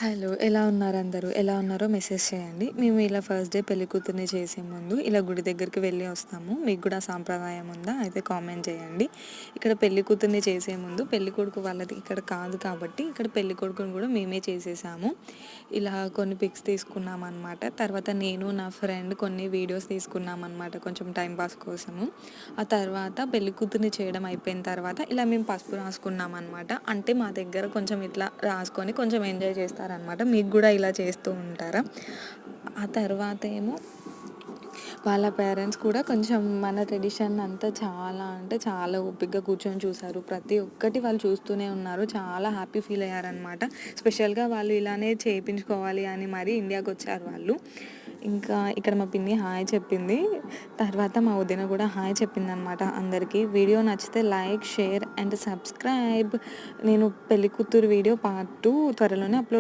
Hello. ఎలా ఉన్నారు అందరూ? ఎలా ఉన్నారో మెసేజ్ చేయండి. మేము ఇలా ఫస్ట్ డే పెళ్ళికూతురిని చేసే ముందు ఇలా గుడి దగ్గరికి వెళ్ళి వస్తాము. మీకు కూడా సాంప్రదాయం ఉందా? అయితే కామెంట్ చేయండి. ఇక్కడ పెళ్ళికూతురిని చేసే ముందు పెళ్ళికొడుకు వాళ్ళది ఇక్కడ కాదు కాబట్టి ఇక్కడ పెళ్ళికొడుకుని కూడా మేమే చేసేసాము. ఇలా కొన్ని పిక్స్ తీసుకున్నామన్నమాట. తర్వాత నేను నా ఫ్రెండ్ కొన్ని వీడియోస్ తీసుకున్నామన్నమాట కొంచెం టైం పాస్ కోసము. ఆ తర్వాత పెళ్ళికూతురిని చేయడం అయిపోయిన తర్వాత ఇలా మేము పసుపు రాసుకున్నామన్నమాట. అంటే మా దగ్గర కొంచెం ఇట్లా రాసుకొని కొంచెం ఎంజాయ్ చేస్తారనమాట. మీకు కూడా ఇలా చేస్తూ ఉంటారా? ఆ తర్వాత ఏమో వాళ్ళ పేరెంట్స్ కూడా కొంచెం మన ట్రెడిషన్ అంతా చాలా అంటే చాలా ఓపికగా కూర్చొని చూసారు. ప్రతి ఒక్కటి వాళ్ళు చూస్తూనే ఉన్నారు. చాలా హ్యాపీ ఫీల్ అయ్యారనమాట. స్పెషల్‌గా వాళ్ళు ఇలానే చేపించుకోవాలి అని మరీ ఇండియాకొచ్చారు వాళ్ళు. ఇంకా ఇక్కడ మా పిన్ని హాయ్ చెప్పింది. తర్వాత మా వదిన కూడా హాయ్ చెప్పిందనమాట అందరికీ. వీడియో నచ్చితే లైక్, షేర్ అండ్ సబ్స్క్రైబ్. నేను పెళ్ళికూతురు వీడియో పార్ట్ 2 త్వరలోనే అప్లోడ్